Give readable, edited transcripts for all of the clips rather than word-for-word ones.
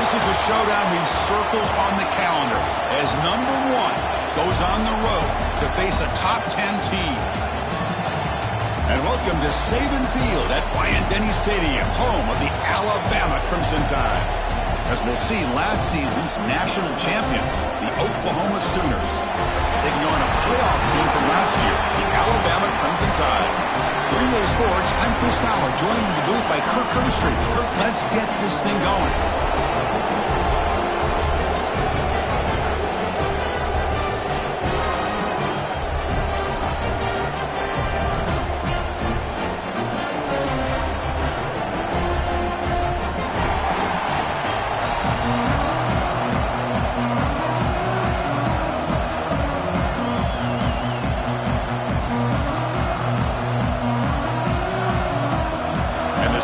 This is a showdown we've circled on the calendar as number 1 goes on the road to face a top 10 team. And welcome to Saban Field at Bryant-Denny Stadium, home of the Alabama Crimson Tide. As we'll see, last season's national champions, the Oklahoma Sooners, taking on a playoff team from last year, the Alabama Crimson Tide. For Relay Sports, I'm Chris Fowler, joined in the booth by Kirk Herbstreit. Kirk, let's get this thing going.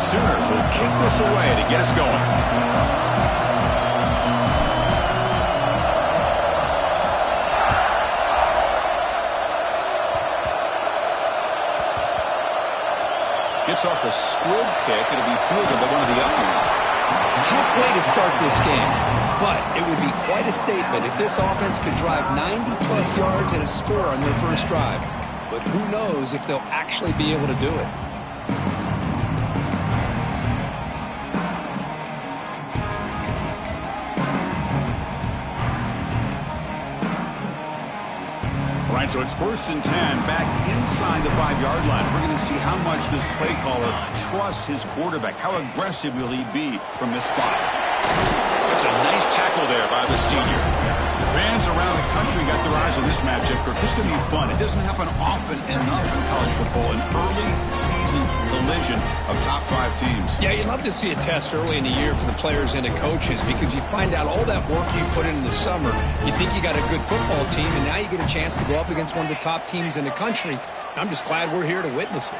Sooners will kick this away to get us going. Gets off a squib kick. It'll be fielded by one of the young. Tough way to start this game, but it would be quite a statement if this offense could drive 90-plus yards and a score on their first drive. But who knows if they'll actually be able to do it. So it's 1st and 10, back inside the 5-yard line. We're going to see how much this play caller trusts his quarterback. How aggressive will he be from this spot? That's a nice tackle there by the senior. Fans around the country got their eyes on this matchup. This is going to be fun. It doesn't happen often enough in college football. An early season collision of top 5 teams. Yeah, you'd love to see a test early in the year for the players and the coaches because you find out all that work you put in the summer. You think you got a good football team, and now you get a chance to go up against one of the top teams in the country. I'm just glad we're here to witness it.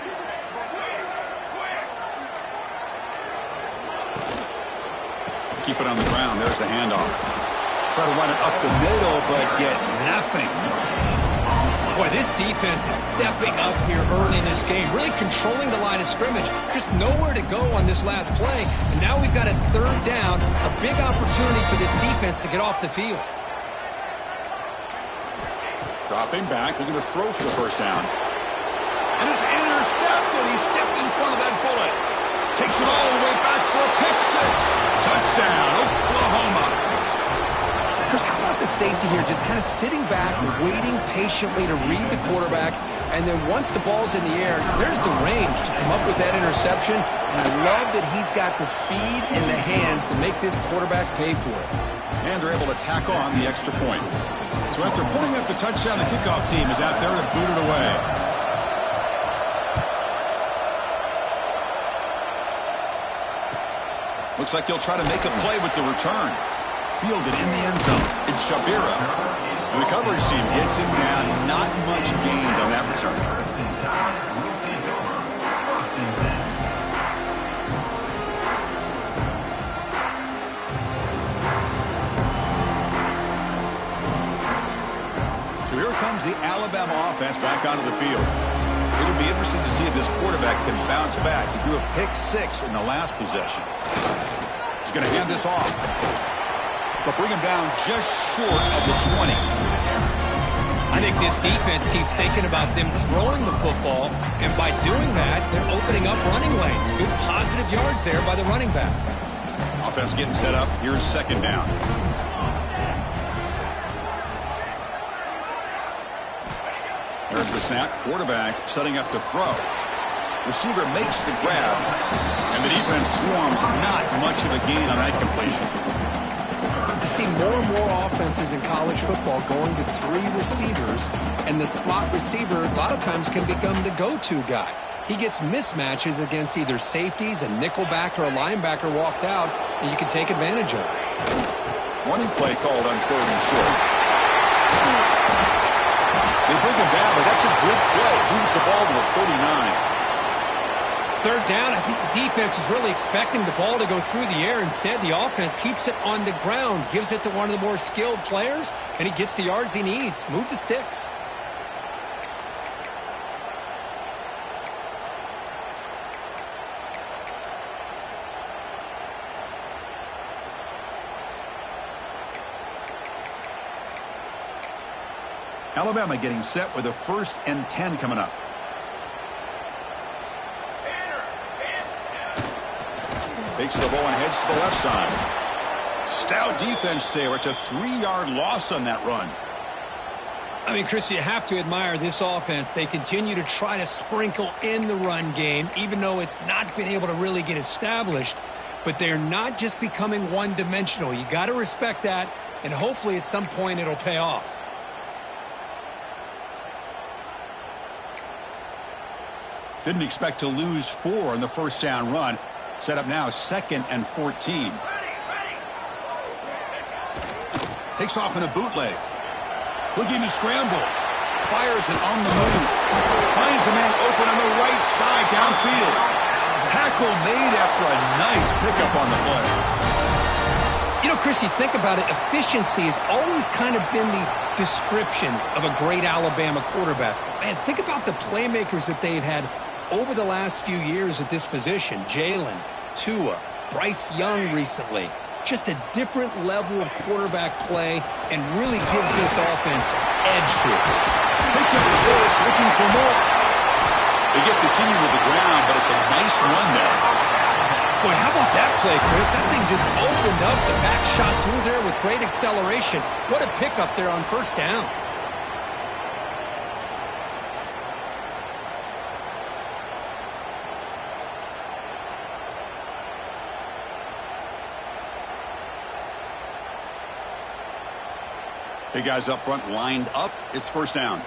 Keep it on the ground. There's the handoff. Try to run it up the middle, but get nothing. Boy, this defense is stepping up here early in this game, really controlling the line of scrimmage. Just nowhere to go on this last play. And now we've got a 3rd down, a big opportunity for this defense to get off the field. Dropping back, looking to throw for the 1st down. And it's intercepted. He stepped in front of that bullet. Takes it all the way back for a pick 6. Touchdown, Oklahoma. Chris, how about the safety here? Just kind of sitting back, waiting patiently to read the quarterback, and then once the ball's in the air, there's the range to come up with that interception. And I love that he's got the speed and the hands to make this quarterback pay for it. And they're able to tack on the extra point. So after putting up the touchdown, the kickoff team is out there to boot it away. Looks like he'll try to make a play with the return. Fielded in the end zone. It's Shabira. The recovery team gets him down. Not much gained on that return. So here comes the Alabama offense back onto the field. It'll be interesting to see if this quarterback can bounce back. He threw a pick 6 in the last possession. He's going to hand this off. They'll bring him down just short of the 20. I think this defense keeps thinking about them throwing the football, and by doing that, they're opening up running lanes. Good positive yards there by the running back. Offense getting set up. Here's 2nd down. There's the snap. Quarterback setting up to throw. Receiver makes the grab, and the defense swarms. Not much of a gain on that completion. You see more and more offenses in college football going to 3 receivers, and the slot receiver a lot of times can become the go-to guy. He gets mismatches against either safeties, a nickelback, or a linebacker walked out, and you can take advantage of it. Running play called on 3rd and short. They bring him down, but that's a good play. Moves the ball to the 39. 3rd down, I think the defense is really expecting the ball to go through the air. Instead, the offense keeps it on the ground, gives it to one of the more skilled players, and he gets the yards he needs. Move the sticks. Alabama getting set with a 1st and 10 coming up. Takes the ball and heads to the left side. Stout defense there. It's a 3-yard loss on that run. I mean, Chris, you have to admire this offense. They continue to try to sprinkle in the run game, even though it's not been able to really get established. But they're not just becoming one-dimensional. You got to respect that, and hopefully at some point it'll pay off. Didn't expect to lose 4 on the first down run. Set up now 2nd and 14. Takes off in a bootleg. Looking to scramble. Fires it on the move. Finds a man open on the right side downfield. Tackle made after a nice pickup on the play. You know, Chris, you think about it, efficiency has always kind of been the description of a great Alabama quarterback. Man, think about the playmakers that they've had over the last few years at this position. Jalen, Tua, Bryce Young recently. Just a different level of quarterback play and really gives this offense edge to it. Picks up the force, looking for more. They get the senior to the ground, but it's a nice run there. Boy, how about that play, Chris? That thing just opened up. The back shot through there with great acceleration. What a pickup there on first down. Big guys up front lined up. It's first down.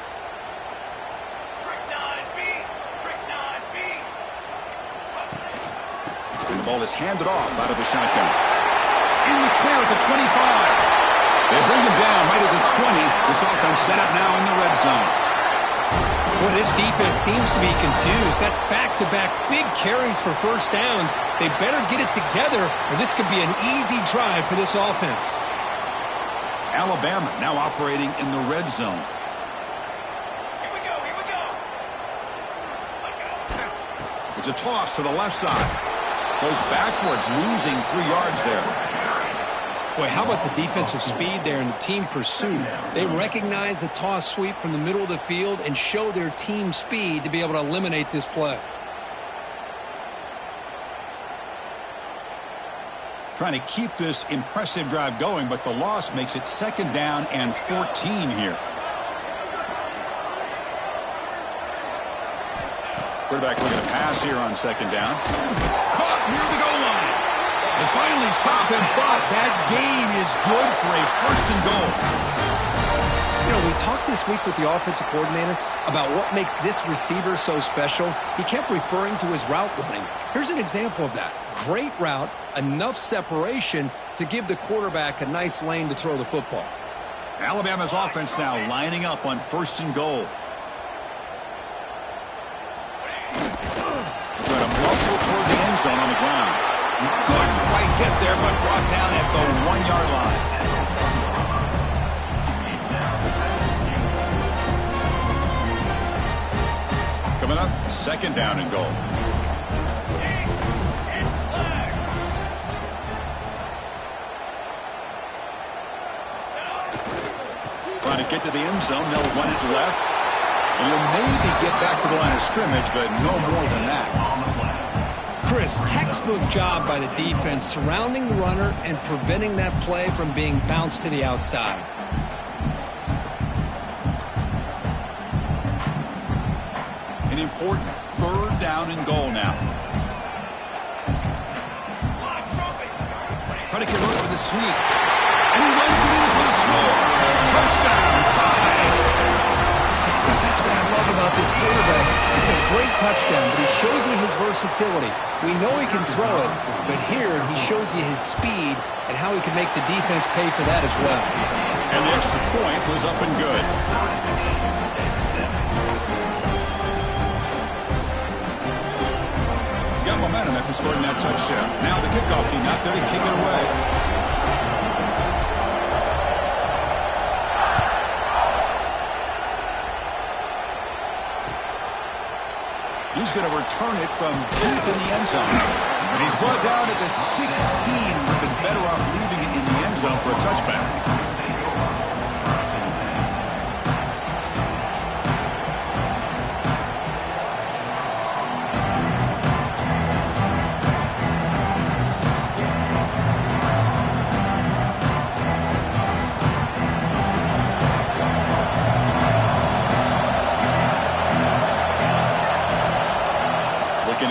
And the ball is handed off out of the shotgun. In the clear at the 25. They bring him down right at the 20. This offense set up now in the red zone. Well, this defense seems to be confused. That's back-to-back big carries for first downs. They better get it together, or this could be an easy drive for this offense. Alabama now operating in the red zone. Here we go. It's a toss to the left side. Goes backwards, losing 3 yards there. Boy, how about the defensive speed there and the team pursuit? They recognize the toss sweep from the middle of the field and show their team speed to be able to eliminate this play. Trying to keep this impressive drive going, but the loss makes it 2nd down and 14 here. Quarterback looking to pass here on 2nd down. Caught near the goal line. They finally stop him, but that gain is good for a 1st and goal. You know, we talked this week with the offensive coordinator about what makes this receiver so special. He kept referring to his route running. Here's an example of that. Great route, enough separation to give the quarterback a nice lane to throw the football. Alabama's offense now lining up on 1st and goal. They're trying to muscle toward the end zone on the ground. Couldn't quite get there, but brought down at the 1-yard line. Coming up, 2nd down and goal. Trying to get to the end zone. They'll run it left. And you'll maybe get back to the line of scrimmage, but no more than that. Chris, textbook job by the defense surrounding the runner and preventing that play from being bounced to the outside. An important 3rd down and goal now. Trying to get over the sneak. And he runs it in for the score. Touchdown, tied. Chris, that's what I love about this quarterback. It's a great touchdown, but he shows you his versatility. We know he can throw it, but here he shows you his speed and how he can make the defense pay for that as well. And the extra point was up and good. Got momentum after scoring that touchdown. Now the kickoff team out there to kick it away. He's going to return it from deep in the end zone. And he's brought down at the 16. Would have been better off leaving it in the end zone for a touchback.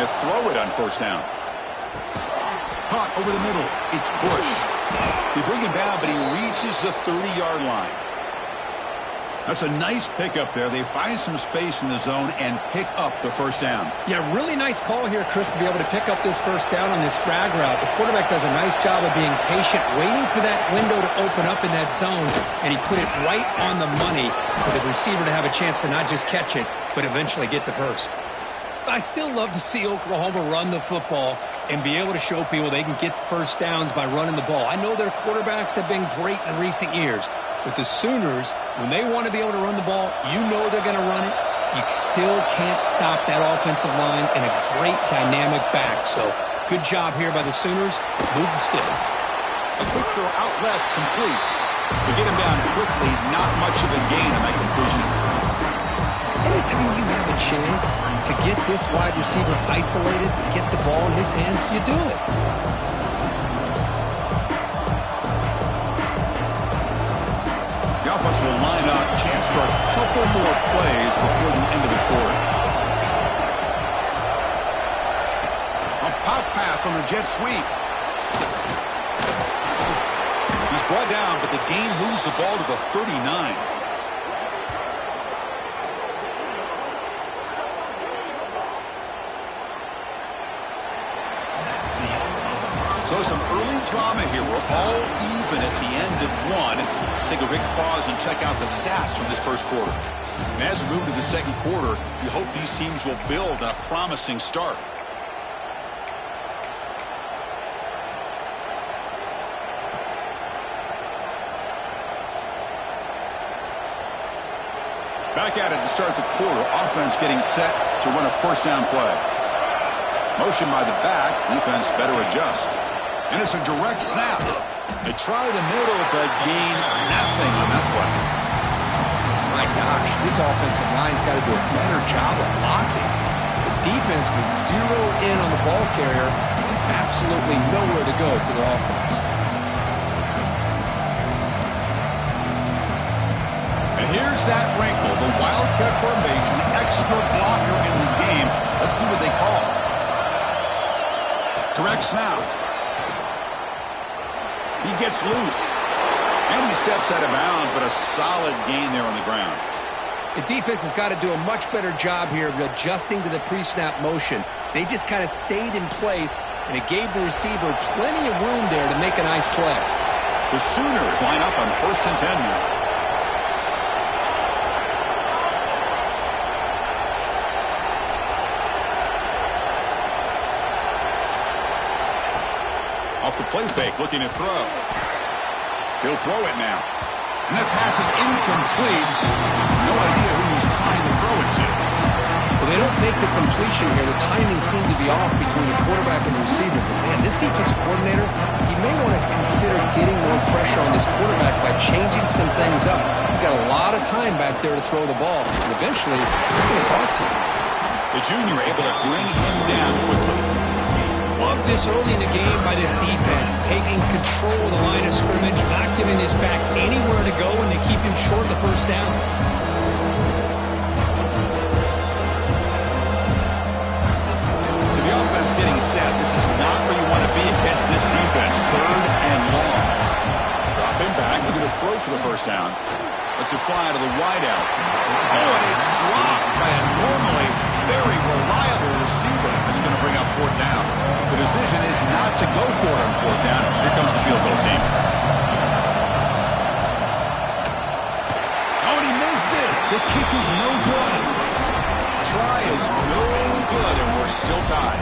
to throw it on first down. Caught over the middle. It's Bush. They bring him down, but he reaches the 30-yard line. That's a nice pickup there. They find some space in the zone and pick up the first down. Yeah, really nice call here, Chris, to be able to pick up this first down on this drag route. The quarterback does a nice job of being patient, waiting for that window to open up in that zone, and he put it right on the money for the receiver to have a chance to not just catch it, but eventually get the first. I still love to see Oklahoma run the football and be able to show people they can get first downs by running the ball. I know their quarterbacks have been great in recent years, but the Sooners, when they want to be able to run the ball, you know they're going to run it. You still can't stop that offensive line and a great dynamic back. So good job here by the Sooners. Move the sticks. A quick throw out left, complete. They get him down quickly, not much of a gain on that completion. Anytime you have a chance to get this wide receiver isolated, to get the ball in his hands, you do it. The offense will line up, chance for a couple more plays before the end of the quarter. A pop pass on the jet sweep. He's brought down, but the gain moves the ball to the 39. So some early drama here. We're all even at the end of one. Let's take a quick pause and check out the stats from this first quarter. And as we move to the second quarter, we hope these teams will build a promising start. Back at it to start the quarter. Offense getting set to run a first down play. Motion by the back. Defense better adjust. And it's a direct snap. They try the middle, but gain nothing on that play. My gosh, this offensive line's got to do a better job of blocking. The defense was zeroed in on the ball carrier and absolutely nowhere to go for the offense. And here's that wrinkle, the wildcat formation, extra blocker in the game. Let's see what they call. Direct snap. He gets loose. And he steps out of bounds, but a solid gain there on the ground. The defense has got to do a much better job here of adjusting to the pre-snap motion. They just kind of stayed in place, and it gave the receiver plenty of room there to make a nice play. The Sooners line up on 1st and 10 now. Off the play fake, looking to throw. He'll throw it now. And that pass is incomplete. No idea who he's trying to throw it to. Well, they don't make the completion here. The timing seemed to be off between the quarterback and the receiver. But, man, this defensive coordinator, he may want to consider getting more pressure on this quarterback by changing some things up. He's got a lot of time back there to throw the ball. And eventually, it's going to cost him. The junior able to bring him down quickly. Love this early in the game by this defense, taking control of the line of scrimmage, not giving this back anywhere to go, and they keep him short of the first down. So the offense getting set. This is not where you want to be against this defense. 3rd and long. Drop him back. Looking to throw for the first down. Lets it fly to the wideout. Oh, and it's dropped by a normally very reliable receiver. It's going to bring up 4th down. The decision is not to go for it on 4th down. Here comes the field goal team. Oh, and he missed it. The kick is no good. Try is no good, and we're still tied.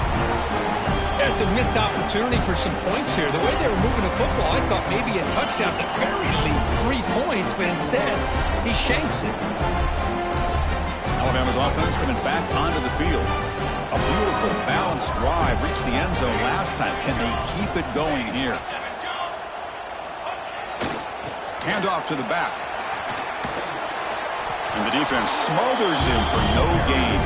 That's a missed opportunity for some points here. The way they were moving the football, I thought maybe a touchdown, at the very least 3 points, but instead, he shanks it. Alabama's offense coming back onto the field. A beautiful, balanced drive. Reached the end zone last time. Can they keep it going here? Handoff to the back. And the defense smothers him for no gain.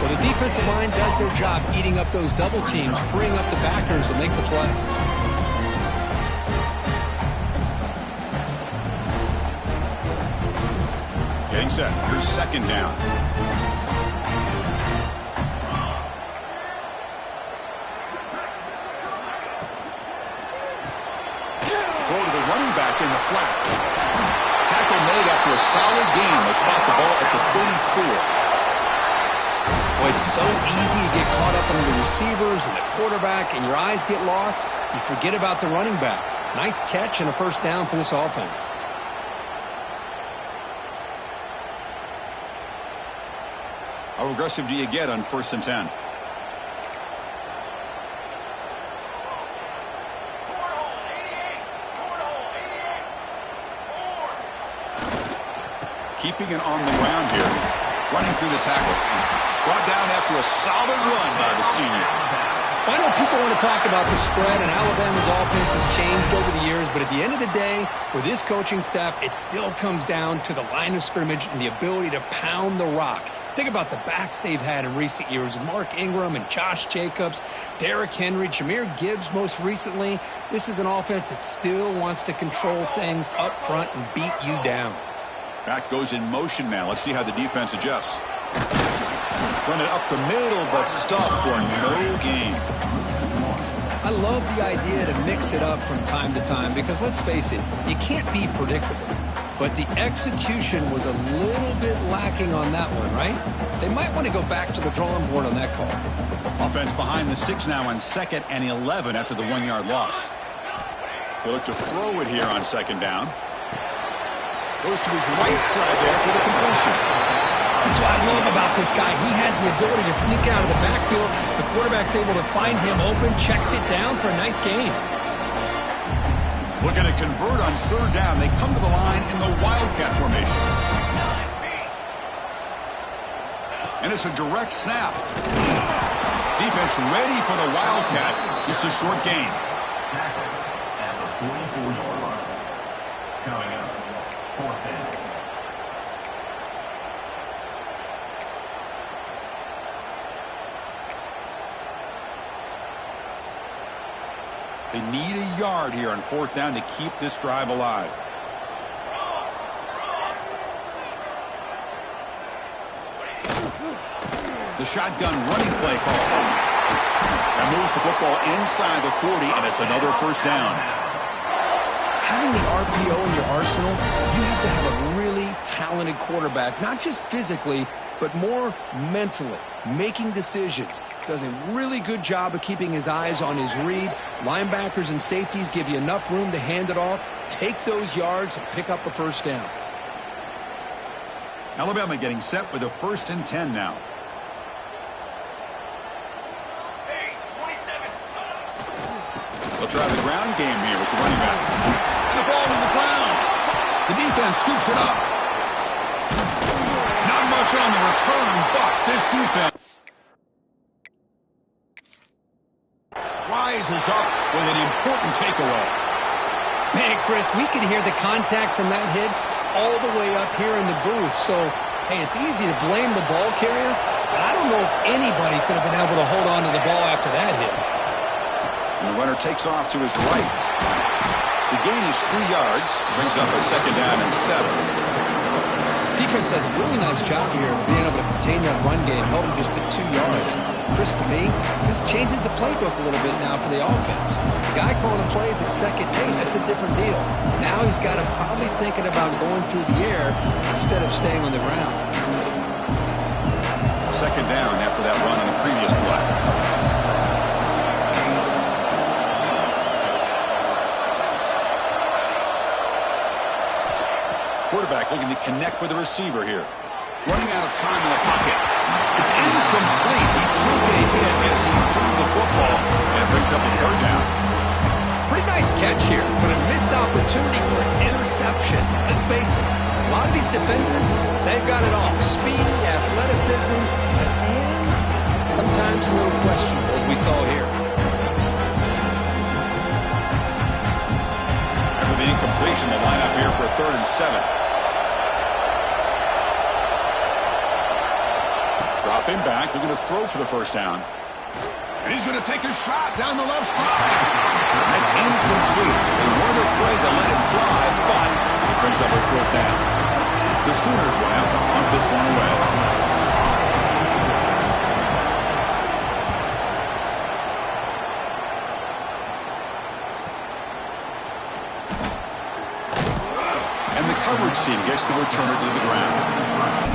Well, the defensive line does their job eating up those double teams, freeing up the backers to make the play. Getting set. Here's 2nd down. after a solid game. They spot the ball at the 34. Well, it's so easy to get caught up on the receivers and the quarterback, and your eyes get lost. You forget about the running back. Nice catch and a first down for this offense. How aggressive do you get on 1st and 10? Keeping it on the ground here. Running through the tackle. Brought down after a solid run by the senior. I know people want to talk about the spread, and Alabama's offense has changed over the years, but at the end of the day, with this coaching staff, it still comes down to the line of scrimmage and the ability to pound the rock. Think about the backs they've had in recent years. Mark Ingram and Josh Jacobs, Derrick Henry, Jahmyr Gibbs most recently. This is an offense that still wants to control things up front and beat you down. Back goes in motion now. Let's see how the defense adjusts. Run it up the middle, but stop for no gain. I love the idea to mix it up from time to time because, let's face it, you can't be predictable. But the execution was a little bit lacking on that one, right? They might want to go back to the drawing board on that call. Offense behind the 6 now on 2nd and 11 after the 1-yard loss. They look to throw it here on 2nd down. Goes to his right side there for the completion. That's what I love about this guy. He has the ability to sneak out of the backfield. The quarterback's able to find him open, checks it down for a nice gain. Looking to convert on 3rd down. They come to the line in the Wildcat formation. And it's a direct snap. Defense ready for the Wildcat. Just a short gain. At the 44-yard line. Coming up, 4th down. They need a yard here on 4th down to keep this drive alive. The shotgun running play call. That moves the football inside the 40, and it's another 1st down. Having the RPO in your arsenal, you have to have a really talented quarterback, not just physically, but more mentally, making decisions. Does a really good job of keeping his eyes on his read. Linebackers and safeties give you enough room to hand it off, take those yards, and pick up a 1st down. Alabama getting set with a 1st and 10 now. They'll try the ground game here with the running back. And the ball to the ground. The defense scoops it up. Not much on the return, but this defense rises up with an important takeaway. Man, Chris, we could hear the contact from that hit all the way up here in the booth. So, hey, it's easy to blame the ball carrier, but I don't know if anybody could have been able to hold on to the ball after that hit. And the runner takes off to his right. The gain is 3 yards, brings up a 2nd down and 7. Defense does a really nice job here of being able to contain that run game, held him just at 2 yards. Chris, to me, this changes the playbook a little bit now for the offense. The guy calling the plays at 2nd and 8, that's a different deal. Now he's got him probably thinking about going through the air instead of staying on the ground. 2nd down after that run on the previous play. Quarterback looking to connect with the receiver here. Running out of time in the pocket. It's incomplete. He took a hit as he moved the football, and it brings up a 3rd down. Pretty nice catch here, but a missed opportunity for an interception. Let's face it, a lot of these defenders, they've got it all. Speed, athleticism, but hands, sometimes a little questionable, as we saw here. After the incompletion, the lineup here for a 3rd and 7. Drop him back. They're going to throw for the 1st down. And he's going to take a shot down the left side. That's incomplete. They weren't afraid to let it fly, but it brings up a 4th down. The Sooners will have to punt this one away. coverage team gets the returner to the ground.